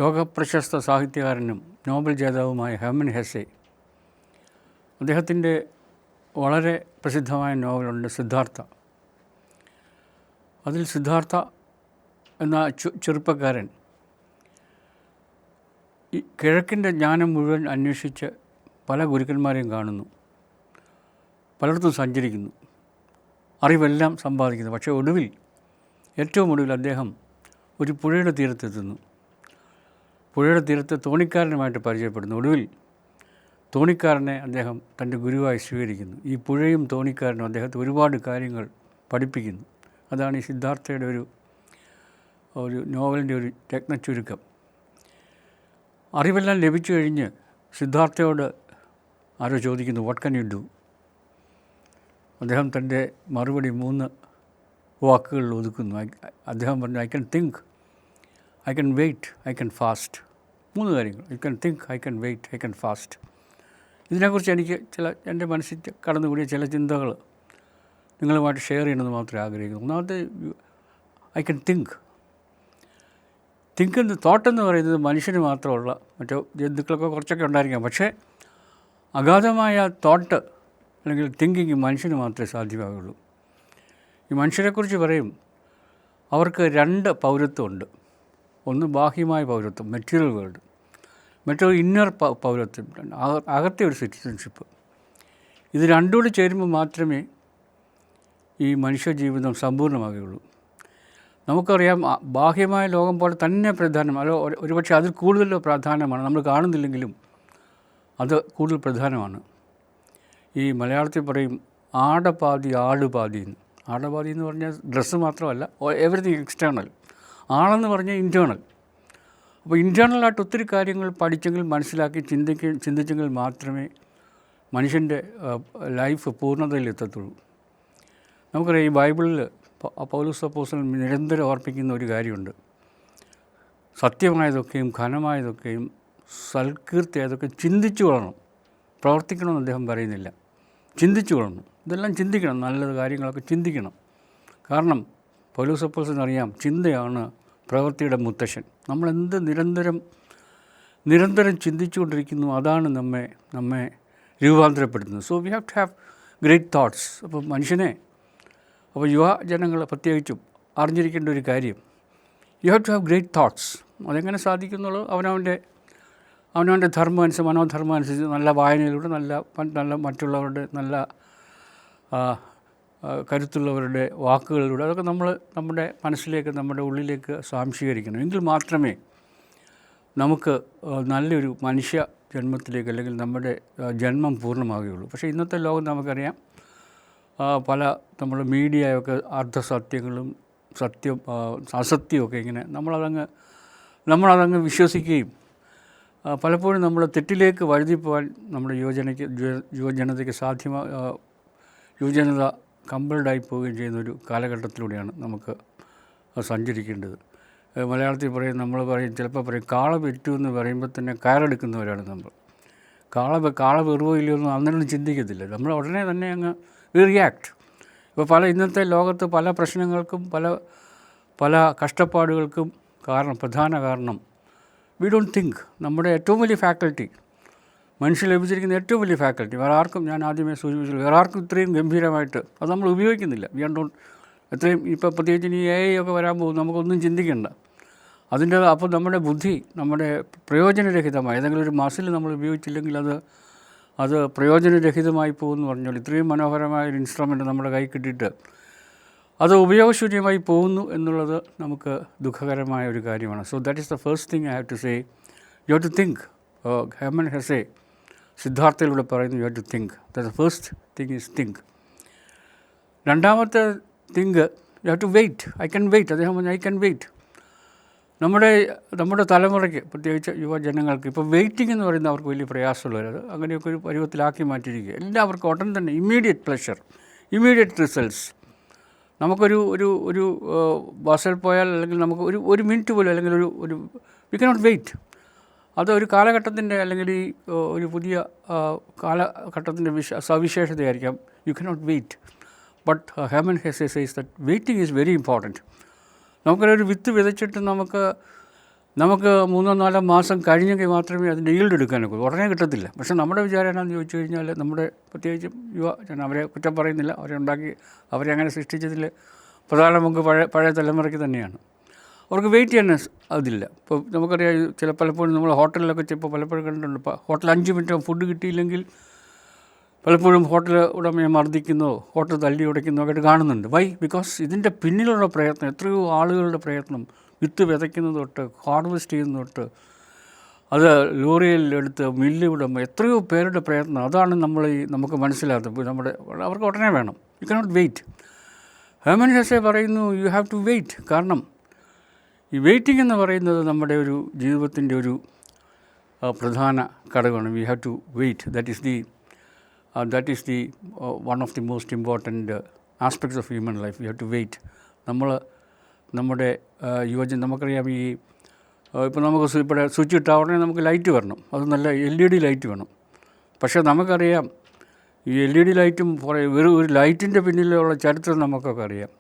ലോകപ്രശസ്ത സാഹിത്യകാരനും Nobel ജേതാവുമായ Hermann Hesse, അദ്ദേഹത്തിൻ്റെ വളരെ പ്രസിദ്ധമായ നോവലുണ്ട് സിദ്ധാർത്ഥ. അതിൽ സിദ്ധാർത്ഥ എന്ന ചെറുപ്പക്കാരൻ ഈ കിഴക്കിൻ്റെ ജ്ഞാനം മുഴുവൻ അന്വേഷിച്ച് പല ഗുരുക്കന്മാരെയും കാണുന്നു, പലയിടത്തും സഞ്ചരിക്കുന്നു, അറിവെല്ലാം സമ്പാദിക്കുന്നു. പക്ഷേ ഏറ്റവും ഒടുവിൽ അദ്ദേഹം ഒരു പുഴയുടെ തീരത്തെത്തുന്നു. പുഴയുടെ തീരത്ത് തോണിക്കാരനുമായിട്ട് പരിചയപ്പെടുന്നു. ഒടുവിൽ തോണിക്കാരനെ അദ്ദേഹം തൻ്റെ ഗുരുവായി സ്വീകരിക്കുന്നു. ഈ പുഴയും തോണിക്കാരനും അദ്ദേഹത്തെ ഒരുപാട് കാര്യങ്ങൾ പഠിപ്പിക്കുന്നു. അതാണ് ഈ സിദ്ധാർത്ഥയുടെ ഒരു നോവലിൻ്റെ ഒരു രത്നച്ചുരുക്കം. അറിവെല്ലാം ലഭിച്ചു കഴിഞ്ഞ് സിദ്ധാർത്ഥയോട് ആരോ ചോദിക്കുന്നു, വാട്ട് കൻ യു ഡു? അദ്ദേഹം തൻ്റെ മറുപടി 3 വാക്കുകളിൽ ഒതുക്കുന്നു. അദ്ദേഹം പറഞ്ഞു, I can think, I can wait, I can fast. 3 കാര്യങ്ങൾ. I can think, I can wait, I can fast. ഇതിനെക്കുറിച്ച് എനിക്ക് എൻ്റെ മനസ്സിൽ കടന്നുകൂടിയ ചില ചിന്തകൾ നിങ്ങളുമായിട്ട് ഷെയർ ചെയ്യണമെന്ന് മാത്രമേ ആഗ്രഹിക്കുന്നു. ഒന്നാമത്തെ, ഐ ക്യാൻ തിങ്ക്. തോട്ടെന്ന് പറയുന്നത് മനുഷ്യന് മാത്രമുള്ള, മറ്റോ ജന്തുക്കളൊക്കെ കുറച്ചൊക്കെ ഉണ്ടായിരിക്കാം, പക്ഷേ അഗാധമായ തോട്ട് അല്ലെങ്കിൽ തിങ്കിങ് മനുഷ്യന് മാത്രമേ സാധ്യമാകുള്ളൂ. ഈ മനുഷ്യരെക്കുറിച്ച് പറയും, അവർക്ക് 2 പൗരത്വമുണ്ട്. ഒന്ന് ബാഹ്യമായ പൗരത്വം, മെറ്റീരിയൽ വേൾഡ്. മറ്റൊരു ഇന്നർ പൗരത്വം, അകത്തെ ഒരു സിറ്റിസൺഷിപ്പ്. ഇത് രണ്ടും കൂടി ചേരുമ്പോൾ മാത്രമേ ഈ മനുഷ്യജീവിതം സമ്പൂർണ്ണമാകുകയുള്ളൂ. നമുക്കറിയാം, ബാഹ്യമായ ലോകം പോലെ തന്നെ പ്രധാനം, അല്ല ഒരുപക്ഷെ അതിൽ കൂടുതൽ പ്രാധാന്യമാണ്, നമ്മൾ കാണുന്നില്ലെങ്കിലും അത് കൂടുതൽ പ്രധാനമാണ്. ഈ മലയാളത്തിൽ പറയും ആടപാതി ആടുപാതി എന്ന്. ആടപാതി എന്ന് പറഞ്ഞാൽ ഡ്രസ്സ് മാത്രമല്ല, എവറിത്തിങ് എക്സ്റ്റേണൽ. ആളെന്ന് പറഞ്ഞാൽ ഇൻറ്റേർണൽ. അപ്പോൾ ഇൻറ്റേർണലായിട്ട് ഒത്തിരി കാര്യങ്ങൾ പഠിച്ചെങ്കിൽ, മനസ്സിലാക്കി ചിന്തിച്ചെങ്കിൽ മാത്രമേ മനുഷ്യൻ്റെ ലൈഫ് പൂർണ്ണതയിലെത്തത്തുള്ളൂ. നമുക്കറിയാം, ഈ ബൈബിളിൽ പൗലോസ് അപ്പോസ്തലൻ നിരന്തരം ഓർപ്പിക്കുന്ന ഒരു കാര്യമുണ്ട്. സത്യമായതൊക്കെയും ഘനമായതൊക്കെയും സൽകീർത്തിയായതൊക്കെ ചിന്തിച്ചു കൊള്ളണം, പ്രവർത്തിക്കണമെന്ന് അദ്ദേഹം പറയുന്നില്ല. ചിന്തിച്ചു കൊള്ളണം, ഇതെല്ലാം ചിന്തിക്കണം, നല്ല കാര്യങ്ങളൊക്കെ ചിന്തിക്കണം. കാരണം പൗലോസ് അപ്പോസ്തലൻ അറിയാം, ചിന്തയാണ് പ്രവൃത്തിയുടെ മുത്തശ്ശൻ. നമ്മളെന്ത് നിരന്തരം ചിന്തിച്ചുകൊണ്ടിരിക്കുന്നു, അതാണ് നമ്മെ രൂപാന്തരപ്പെടുത്തുന്നത്. So we have to have great thoughts. അപ്പോൾ യുവജനങ്ങൾ പ്രത്യേകിച്ചും അറിഞ്ഞിരിക്കേണ്ട ഒരു കാര്യം, you have to have great thoughts. അതെങ്ങനെ സാധിക്കുന്നുള്ളൂ? അവനവൻ്റെ മനോധർമ്മം അനുസരിച്ച് നല്ല വായനയിലൂടെ, നല്ല മറ്റുള്ളവരുടെ നല്ല കരുത്തുള്ളവരുടെ വാക്കുകളിലൂടെ അതൊക്കെ നമ്മുടെ മനസ്സിലേക്ക്, നമ്മുടെ ഉള്ളിലേക്ക് സ്വാംശീകരിക്കണം. എങ്കിൽ മാത്രമേ നമുക്ക് നല്ലൊരു മനുഷ്യ ജന്മത്തിലേക്ക്, അല്ലെങ്കിൽ നമ്മുടെ ജന്മം പൂർണ്ണമാകുകയുള്ളൂ. പക്ഷേ ഇന്നത്തെ ലോകം നമുക്കറിയാം, പല നമ്മൾ മീഡിയയൊക്കെ അർദ്ധസത്യങ്ങളും അസത്യമൊക്കെ ഇങ്ങനെ നമ്മളതങ്ങ് വിശ്വസിക്കുകയും പലപ്പോഴും നമ്മൾ തെറ്റിലേക്ക് വഴുതിപ്പോകാൻ നമ്മുടെ യുവജനത കമ്പൾഡായി പോവുകയും ചെയ്യുന്നൊരു കാലഘട്ടത്തിലൂടെയാണ് നമുക്ക് സഞ്ചരിക്കേണ്ടത്. മലയാളത്തിൽ നമ്മൾ പറയും, ചിലപ്പോൾ പറയും കാള പെറ്റു എന്ന് പറയുമ്പോൾ തന്നെ കയറെടുക്കുന്നവരാണ് നമ്മൾ. കാള വെറുവോ ഇല്ലയോ എന്ന് അന്നേരം ചിന്തിക്കത്തില്ല, നമ്മൾ ഉടനെ തന്നെ അങ്ങ് റിയാക്ട്. ഇപ്പോൾ ഇന്നത്തെ ലോകത്ത് പല പ്രശ്നങ്ങൾക്കും പല കഷ്ടപ്പാടുകൾക്കും പ്രധാന കാരണം വി ഡോണ്ട് തിങ്ക്. നമ്മുടെ ഏറ്റവും വലിയ ഫാക്കൽറ്റി, മനുഷ്യൻ ലഭിച്ചിരിക്കുന്ന ഏറ്റവും വലിയ ഫാക്കൽറ്റി, ഞാൻ ആദ്യമേ സൂചിപ്പിച്ചു, വേറെ ആർക്കും ഇത്രയും ഗംഭീരമായിട്ട് അത് നമ്മൾ ഉപയോഗിക്കുന്നില്ല. എത്രയും ഇപ്പോൾ പ്രത്യേകിച്ച് ഈ AI ഒക്കെ വരാൻ പോകും, നമുക്കൊന്നും ചിന്തിക്കേണ്ട. അപ്പോൾ നമ്മുടെ ബുദ്ധി പ്രയോജനരഹിതമായി ഏതെങ്കിലും ഒരു മസിൽ നമ്മൾ ഉപയോഗിച്ചില്ലെങ്കിൽ അത് പ്രയോജനരഹിതമായി പോകുമെന്ന് പറഞ്ഞാൽ, ഇത്രയും മനോഹരമായൊരു ഇൻസ്ട്രുമെൻ്റ് നമ്മുടെ കൈ കിട്ടിയിട്ട് അത് ഉപയോഗശൂന്യമായി പോകുന്നു എന്നുള്ളത് നമുക്ക് ദുഃഖകരമായ ഒരു കാര്യമാണ്. So that is the first thing I have to say. You have to think. Hermann Hesse സിദ്ധാർത്ഥയിലൂടെ പറയുന്നു, you have to think. The first thing is think. രണ്ടാമത്തെ think, you have to wait. I can wait. അദ്ദേഹം പറഞ്ഞു, I can wait. നമ്മുടെ തലമുറയ്ക്ക്, പ്രത്യേകിച്ച് യുവജനങ്ങൾക്ക് ഇപ്പോൾ വെയിറ്റിംഗ് എന്ന് പറയുന്നത് അവർക്ക് വലിയ പ്രയാസമുള്ളത്, അങ്ങനെയൊക്കെ ഒരു പരുവത്തിലാക്കി മാറ്റിയിരിക്കുക. എല്ലാവർക്കും ഉടൻ തന്നെ ഇമ്മീഡിയറ്റ് പ്ലഷർ, ഇമ്മീഡിയറ്റ് റിസൾട്ട്സ്. നമുക്കൊരു ബസ്സിൽ പോയാൽ, അല്ലെങ്കിൽ നമുക്ക് ഒരു മിനിറ്റ് പോലും, അല്ലെങ്കിൽ വി കനോട്ട് വെയിറ്റ്. അതൊരു കാലഘട്ടത്തിൻ്റെ, അല്ലെങ്കിൽ ഒരു പുതിയ കാലഘട്ടത്തിൻ്റെ സവിശേഷതയായിരിക്കാം. You cannot wait. But Hermann Hesse says that waiting is very important. നമുക്കൊരു വിത്ത് വിതച്ചിട്ട് നമുക്ക് നമുക്ക് 3-4 മാസം കഴിഞ്ഞെങ്കിൽ മാത്രമേ അതിൻ്റെ ഈൽഡ് എടുക്കാനൊക്കെ ഉടനെ കിട്ടത്തില്ല. പക്ഷേ നമ്മുടെ വിചാരം എന്നാന്ന് ചോദിച്ചു കഴിഞ്ഞാൽ, നമ്മുടെ പ്രത്യേകിച്ചും ഞാൻ അവരെ കുറ്റം പറയുന്നില്ല, അവരെ അങ്ങനെ സൃഷ്ടിച്ചതിൽ പ്രധാന പങ്ക് പഴയ തലമുറയ്ക്ക് തന്നെയാണ്. അവർക്ക് വെയിറ്റ് ചെയ്യാൻ അതില്ല. ഇപ്പോൾ നമുക്കറിയാം, പലപ്പോഴും നമ്മൾ ഹോട്ടലിലൊക്കെ ഇപ്പോൾ പലപ്പോഴും കണ്ടിട്ടുണ്ട്. ഇപ്പോൾ ഹോട്ടൽ 5 മിനിറ്റ് ഫുഡ് കിട്ടിയില്ലെങ്കിൽ പലപ്പോഴും ഹോട്ടൽ ഉടമയെ മർദ്ദിക്കുന്നോ ഹോട്ടൽ തല്ലി ഉടയ്ക്കുന്നോ ഒക്കെ കാണുന്നുണ്ട്. വൈ? ബിക്കോസ് ഇതിൻ്റെ പിന്നിലുള്ള പ്രയത്നം, എത്രയോ ആളുകളുടെ പ്രയത്നം, വിത്ത് വിതയ്ക്കുന്നത് തൊട്ട് ഹാർവെസ്റ്റ് ചെയ്യുന്നത് തൊട്ട് അത് ലോറിയിൽ എടുത്ത് മില്ല് വിടുമ്പോൾ എത്രയോ പേരുടെ പ്രയത്നം, അതാണ് നമുക്ക് മനസ്സിലാകുന്നത്. അവർക്ക് ഉടനെ വേണം. You cannot wait. Hermann Hesse പറയുന്നു, യു ഹാവ് ടു വെയിറ്റ്. കാരണം ഈ വെയിറ്റിംഗ് എന്ന് പറയുന്നത് നമ്മുടെ ഒരു ജീവിതത്തിൻ്റെ ഒരു പ്രധാന ഘടകമാണ്. We have to wait. that is the one of the most important aspects of human life. We have to wait. നമ്മുടെ നമുക്കറിയാം, ഇപ്പോൾ നമുക്ക് ഇവിടെ സ്വിച്ച് ഇട്ടാൽ ഉടനെ നമുക്ക് ലൈറ്റ് വരണം. അത് നല്ല LED ലൈറ്റ് വേണം. പക്ഷേ നമുക്കറിയാം, ഈ LED ലൈറ്റും വെറും ഒരു ലൈറ്റിൻ്റെ പിന്നിലുള്ള ചരിത്രം നമുക്കൊക്കെ അറിയാം.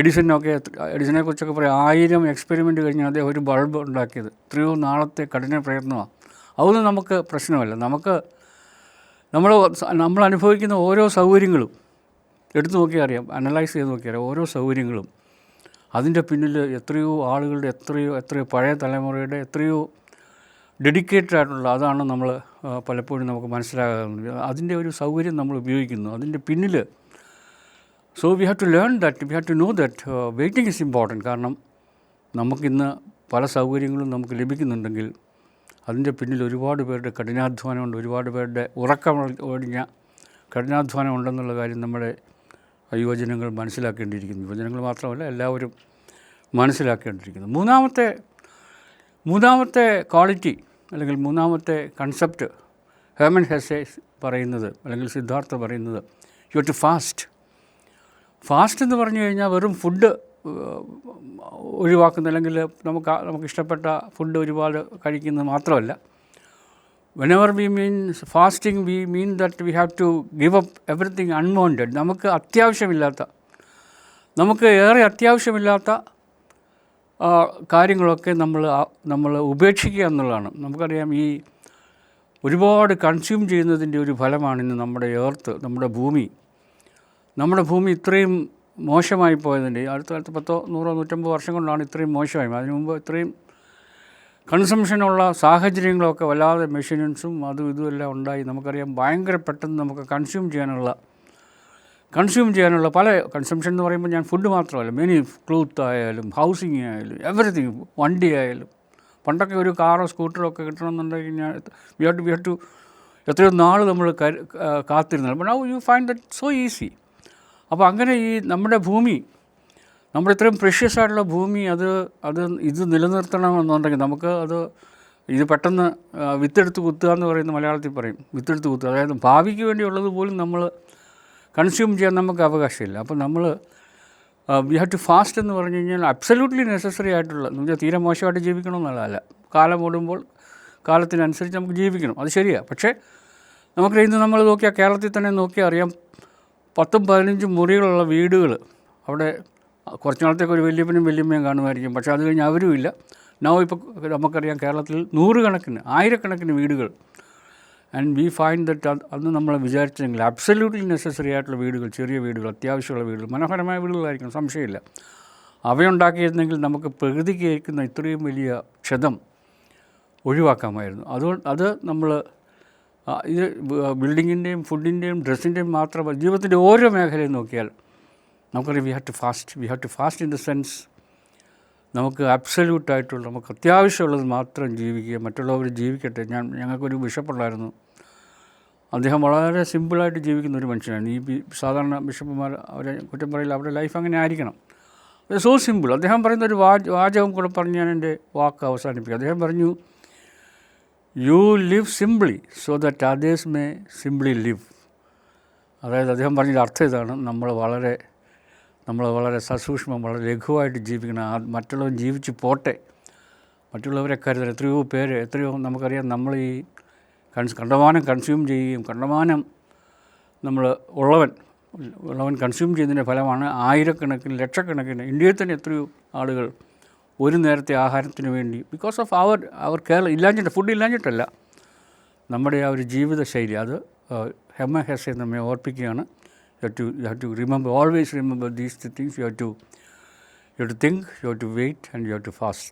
എഡിസനെക്കുറിച്ചൊക്കെ പറയാം, 1000 എക്സ്പെരിമെൻറ്റ് കഴിഞ്ഞാൽ അദ്ദേഹം ഒരു ബൾബ് ഉണ്ടാക്കിയത്. എത്രയോ നാളത്തെ കഠിന പ്രയത്നമാണ്. അതൊന്നും നമുക്ക് പ്രശ്നമല്ല. നമ്മൾ അനുഭവിക്കുന്ന ഓരോ സൗകര്യങ്ങളും എടുത്തു നോക്കിയാൽ അറിയാം, അനലൈസ് ചെയ്ത് നോക്കിയാൽ അറിയാം. ഓരോ സൗകര്യങ്ങളും അതിൻ്റെ പിന്നിൽ എത്രയോ ആളുകളുടെ, എത്രയോ പഴയ തലമുറയുടെ എത്രയോ ഡെഡിക്കേറ്റഡ് ആയിട്ടുള്ള, അതാണ് നമ്മൾ പലപ്പോഴും നമുക്ക് മനസ്സിലാകുന്നത്. അതിൻ്റെ ഒരു സൗകര്യം നമ്മൾ ഉപയോഗിക്കുന്നു അതിൻ്റെ പിന്നിൽ. So we have to learn that, we have to know that waiting is important. കാരണം നമുക്കിന്ന് പല സൗകര്യങ്ങളും നമുക്ക് ലഭിക്കുന്നുണ്ടെങ്കിൽ അതിൻ്റെ പിന്നിൽ ഒരുപാട് പേരുടെ കഠിനാധ്വാനമുണ്ട്, ഒരുപാട് പേരുടെ ഉറക്കം ഒഴിഞ്ഞ കഠിനാധ്വാനം ഉണ്ടെന്നുള്ള കാര്യം നമ്മുടെ യുവജനങ്ങൾ മനസ്സിലാക്കേണ്ടിയിരിക്കുന്നു. യുവജനങ്ങൾ മാത്രമല്ല, എല്ലാവരും മനസ്സിലാക്കേണ്ടിയിരിക്കുന്നു. മൂന്നാമത്തെ ക്വാളിറ്റി അല്ലെങ്കിൽ മൂന്നാമത്തെ കൺസെപ്റ്റ് ഹെർമൻ ഹെസ്സെ പറയുന്നത്, അല്ലെങ്കിൽ സിദ്ധാർത്ഥ പറയുന്നത്, യു ഹാവ് ടു ഫാസ്റ്റ് എന്ന് പറഞ്ഞു കഴിഞ്ഞാൽ വെറും ഫുഡ് ഒഴിവാക്കുന്ന, അല്ലെങ്കിൽ നമുക്ക് ഇഷ്ടപ്പെട്ട ഫുഡ് ഒരുപാട് കഴിക്കുന്നത് മാത്രമല്ല. whenever we mean fasting, we mean that we have to give up everything unwanted. നമുക്ക് ഏറെ അത്യാവശ്യമില്ലാത്ത കാര്യങ്ങളൊക്കെ നമ്മൾ ഉപേക്ഷിക്കുക എന്നുള്ളതാണ്. നമുക്കറിയാം, ഈ ഒരുപാട് കൺസ്യൂം ചെയ്യുന്നതിൻ്റെ ഒരു ഫലമാണ് ഇന്ന് നമ്മുടെ എർത്ത്, നമ്മുടെ ഭൂമി ഇത്രയും മോശമായി പോയതിൻ്റെ അടുത്ത കാലത്ത് 100-150 വർഷം കൊണ്ടാണ് ഇത്രയും മോശമായി. അതിനു മുമ്പ് ഇത്രയും കൺസംഷനുള്ള സാഹചര്യങ്ങളൊക്കെ വല്ലാതെ മെഷീൻസും അതും ഇതുമെല്ലാം ഉണ്ടായി. നമുക്കറിയാം, ഭയങ്കര പെട്ടെന്ന് നമുക്ക് കൺസ്യൂം ചെയ്യാനുള്ള പല കൺസംഷൻ എന്ന് പറയുമ്പോൾ ഞാൻ ഫുഡ് മാത്രമല്ല, മെനി ക്ലോത്ത് ആയാലും ഹൗസിങ് ആയാലും എവറിത്തിങ്, വണ്ടി ആയാലും. പണ്ടൊക്കെ ഒരു കാറോ സ്കൂട്ടറോ ഒക്കെ കിട്ടണമെന്നുണ്ടെങ്കിൽ വി ഹാവ് ടു എത്രയോ നാൾ നമ്മൾ കാത്തിരുന്നത്. But now you find that so easy. അപ്പോൾ അങ്ങനെ ഈ നമ്മുടെ ഇത്രയും പ്രഷ്യസ് ആയിട്ടുള്ള ഭൂമി ഇത് നിലനിർത്തണമെന്നുണ്ടെങ്കിൽ നമുക്ക് ഇത് പെട്ടെന്ന് വിത്തെടുത്ത് കുത്തുക എന്ന് പറയുന്ന മലയാളത്തിൽ പറയും, വിത്തെടുത്ത് കുത്തുക. അതായത് ഭാവിക്ക് വേണ്ടിയുള്ളത് പോലും നമ്മൾ കൺസ്യൂം ചെയ്യാൻ നമുക്ക് അവകാശമില്ല. അപ്പോൾ വി ഹാവ് ടു ഫാസ്റ്റ് എന്ന് പറഞ്ഞു കഴിഞ്ഞാൽ അബ്സല്യൂട്ട്ലി നെസസറി ആയിട്ടുള്ള, നമുക്ക് തീരെ മോശമായിട്ട് ജീവിക്കണമെന്നുള്ളതല്ല. കാലം ഓടുമ്പോൾ കാലത്തിനനുസരിച്ച് നമുക്ക് ജീവിക്കണം, അത് ശരിയാണ്. പക്ഷേ നമുക്ക് ഇന്ന് നമ്മൾ നോക്കിയാൽ, കേരളത്തിൽ തന്നെ നോക്കിയാൽ അറിയാം, 10-15 മുറികളുള്ള വീടുകൾ. അവിടെ കുറച്ച് നാളത്തേക്ക് ഒരു വല്യപ്പനും വല്യമ്മയും കാണുമായിരിക്കും, പക്ഷേ അത് കഴിഞ്ഞ് അവരും ഇല്ല. ഇപ്പോൾ നമുക്കറിയാം, കേരളത്തിൽ 100-1000 വീടുകൾ. ആൻഡ് വി ഫൈൻഡ് ദറ്റ് അന്ന് നമ്മൾ വിചാരിച്ചെങ്കിൽ അബ്സല്യൂട്ട്ലി നെസസറി ആയിട്ടുള്ള വീടുകൾ, ചെറിയ വീടുകൾ, അത്യാവശ്യമുള്ള വീടുകൾ, മനോഹരമായ വീടുകളായിരിക്കും, സംശയമില്ല. അവയുണ്ടാക്കിയിരുന്നെങ്കിൽ നമുക്ക് പ്രകൃതിക്ക് ഏൽക്കുന്ന ഇത്രയും വലിയ ക്ഷതം ഒഴിവാക്കാമായിരുന്നു. അത് നമ്മൾ ഇത് ബിൽഡിങ്ങിൻ്റെയും ഫുഡിൻ്റെയും ഡ്രസ്സിൻ്റെയും മാത്രമല്ല, ജീവിതത്തിൻ്റെ ഓരോ മേഖലയും നോക്കിയാൽ നമുക്കറിയാം, we have to fast in the sense നമുക്ക് അബ്സല്യൂട്ടായിട്ടുള്ള, നമുക്ക് അത്യാവശ്യമുള്ളത് മാത്രം ജീവിക്കുക, മറ്റുള്ളവർ ജീവിക്കട്ടെ. ഞങ്ങൾക്കൊരു ബിഷപ്പുണ്ടായിരുന്നു, അദ്ദേഹം വളരെ സിമ്പിളായിട്ട് ജീവിക്കുന്ന ഒരു മനുഷ്യനാണ്. ഈ സാധാരണ ബിഷപ്പുമാർ അവരെ കുറ്റം പറയില്ല, അവരുടെ ലൈഫ് അങ്ങനെ ആയിരിക്കണം. So simple. അദ്ദേഹം പറയുന്ന ഒരു വാചകം കൂടെ പറഞ്ഞ് ഞാൻ എൻ്റെ വാക്ക് അവസാനിപ്പിക്കും. അദ്ദേഹം പറഞ്ഞു, you live simply so that others may simply live. അതായത് അദ്ദേഹം പറഞ്ഞതിൻ്റെ അർത്ഥം ഇതാണ്, നമ്മൾ വളരെ സസൂക്ഷ്മം, വളരെ ലഘുവായിട്ട് ജീവിക്കണം. മറ്റുള്ളവർ ജീവിച്ച് പോട്ടെ, മറ്റുള്ളവരെ കരുതൽ. എത്രയോ നമുക്കറിയാം, നമ്മൾ ഈ കണ്ടമാനം കൺസ്യൂം ചെയ്യുകയും കണ്ടമാനം ഉള്ളവൻ കൺസ്യൂം ചെയ്യുന്നതിൻ്റെ ഫലമാണ് ആയിരക്കണക്കിന് ലക്ഷക്കണക്കിന്, ഇന്ത്യയിൽ തന്നെ എത്രയോ ആളുകൾ ഒരു നേരത്തെ ആഹാരത്തിന് വേണ്ടി ബിക്കോസ് ഓഫ് അവർ കേരള ഇല്ലാഞ്ഞിട്ട് ഫുഡ് ഇല്ലാഞ്ഞിട്ടല്ല, നമ്മുടെ ആ ഒരു ജീവിതശൈലി അത് ഹെമ ഹെസെ നമ്മെ ഓർപ്പിക്കുകയാണ്. You have to remember, always remember these things. You have to think, you have to wait and you have to fast.